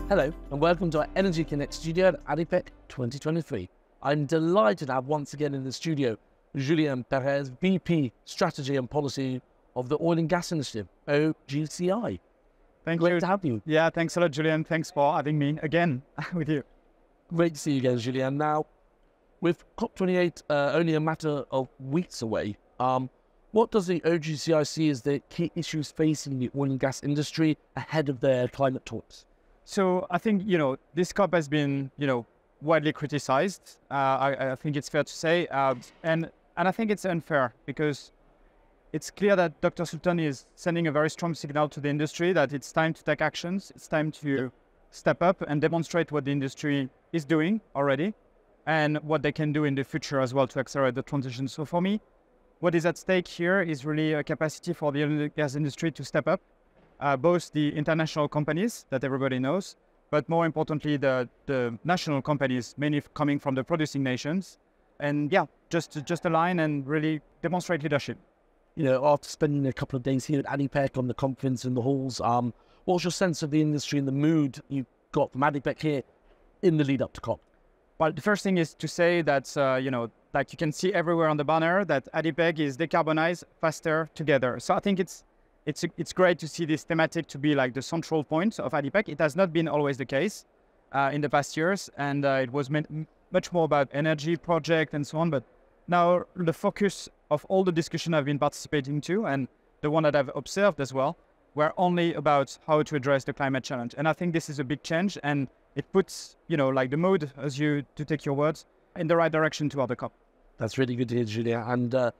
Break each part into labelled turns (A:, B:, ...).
A: Hello and welcome to our Energy Connect studio at ADIPEC 2023. I'm delighted to have once again in the studio Julien Perez, VP Strategy and Policy of the Oil and Gas Initiative, OGCI. Great to have you.
B: Yeah, thanks a lot, Julian. Thanks for having me again with you.
A: Great to see you again, Julien. Now, with COP28 only a matter of weeks away, what does the OGCI see as the key issues facing the oil and gas industry ahead of their climate talks?
B: So I think, this COP has been, widely criticized. I think it's fair to say. And I think it's unfair because it's clear that Dr. Sultan is sending a very strong signal to the industry that it's time to take actions. It's time to step up and demonstrate what the industry is doing already and what they can do in the future as well to accelerate the transition. So for me, what is at stake here is really a capacity for the oil and gas industry to step up. Both the international companies that everybody knows, but more importantly, the national companies, mainly coming from the producing nations. And yeah, just align and really demonstrate leadership.
A: After spending a couple of days here at ADIPEC on the conference in the halls, what's your sense of the industry and the mood you got from ADIPEC here in the lead up to COP?
B: Well, the first thing is to say that, like you can see everywhere on the banner, that ADIPEC is decarbonize faster together. So I think it's great to see this thematic to be like the central point of ADIPEC. It has not been always the case in the past years, and it was much more about energy project and so on. But now the focus of all the discussion I've been participating to, and the one that I've observed as well, were only about how to address the climate challenge. And I think this is a big change, and it puts, like the mood, to take your words, in the right direction toward the COP.
A: That's really good to hear, Julia. And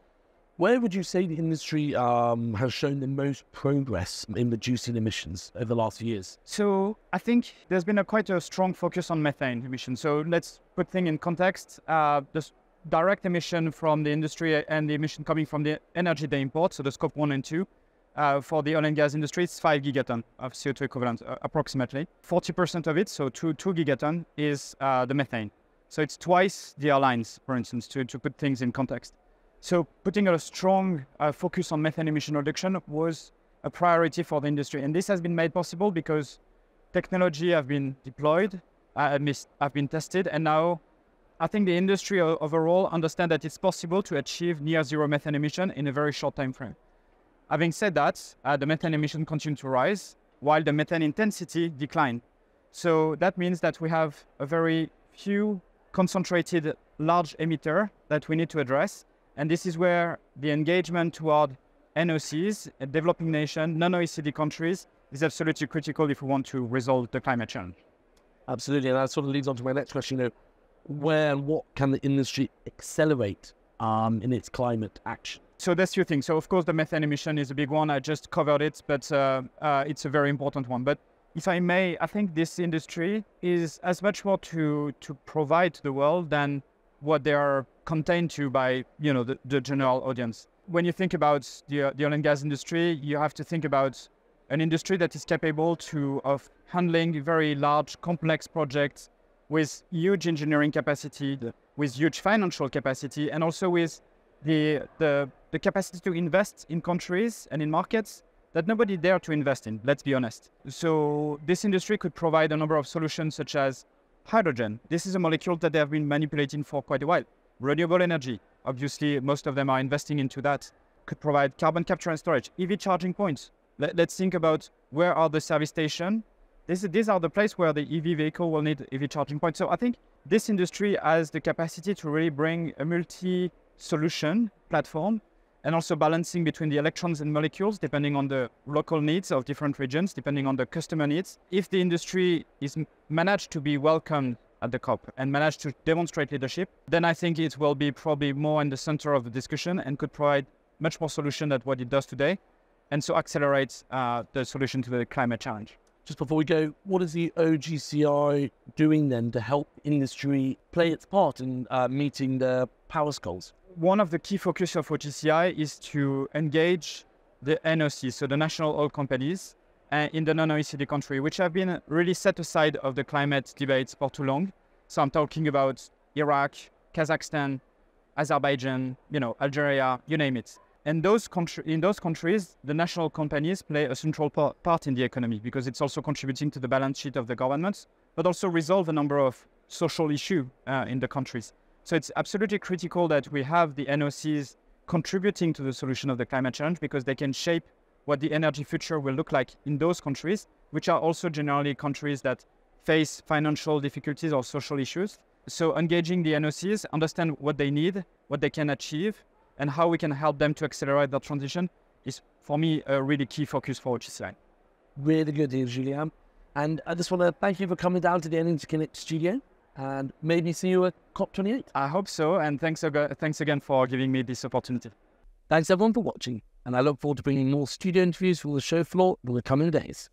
A: where would you say the industry has shown the most progress in reducing emissions over the last few years?
B: So I think there's been quite a strong focus on methane emissions. So let's put things in context. The direct emission from the industry and the emission coming from the energy they import, so the scope 1 and 2, for the oil and gas industry, it's 5 gigaton of CO2 equivalent, approximately. 40% of it, so 2 gigaton, is the methane. So it's twice the airlines, for instance, to put things in context. So putting a strong focus on methane emission reduction was a priority for the industry. And this has been made possible because technology have been deployed, have been tested, and now I think the industry overall understand that it's possible to achieve near zero methane emission in a very short time frame. Having said that, the methane emission continue to rise while the methane intensity decline. So that means that we have a very few concentrated large emitter that we need to address. And this is where the engagement toward NOCs, developing nation, non-OECD countries, is absolutely critical if we want to resolve the climate challenge.
A: Absolutely, and that sort of leads on to my next question. Where and what can the industry accelerate in its climate action?
B: So there's a few things. So of course, the methane emission is a big one. I just covered it, but it's a very important one. But if I may, I think this industry is as much more to provide to the world than what they are contained to by, the general audience. When you think about the oil and gas industry, you have to think about an industry that is capable of handling very large, complex projects with huge engineering capacity, with huge financial capacity, and also with the capacity to invest in countries and in markets that nobody dare to invest in, let's be honest. So this industry could provide a number of solutions such as hydrogen. This is a molecule that they have been manipulating for quite a while. Renewable energy, obviously most of them are investing into that. Could provide carbon capture and storage, EV charging points. Let's think about where are the service stations. These are the places where the EV vehicle will need EV charging points. So I think this industry has the capacity to really bring a multi-solution platform and also balancing between the electrons and molecules depending on the local needs of different regions, depending on the customer needs. If the industry is managed to be welcomed at the COP and managed to demonstrate leadership, then I think it will be probably more in the center of the discussion and could provide much more solution than what it does today, and so accelerates the solution to the climate challenge.
A: Just before we go, what is the OGCI doing then to help industry play its part in meeting the Paris goals?
B: One of the key focus of OGCI is to engage the NOC, so the national oil companies, in the non-OECD country, which have been really set aside of the climate debates for too long. So I'm talking about Iraq, Kazakhstan, Azerbaijan, Algeria, you name it. And in those countries, the national companies play a central part in the economy because it's also contributing to the balance sheet of the governments, but also resolve a number of social issues in the countries. So it's absolutely critical that we have the NOCs contributing to the solution of the climate change because they can shape what the energy future will look like in those countries, which are also generally countries that face financial difficulties or social issues. So engaging the NOCs, understand what they need, what they can achieve, and how we can help them to accelerate that transition is, for me, a really key focus for OGCI.
A: Really good deal, Julien. And I just want to thank you for coming down to the Energy Connect studio and maybe see you at COP28.
B: I hope so, and thanks again for giving me this opportunity.
A: Thanks everyone for watching, and I look forward to bringing more studio interviews from the show floor in the coming days.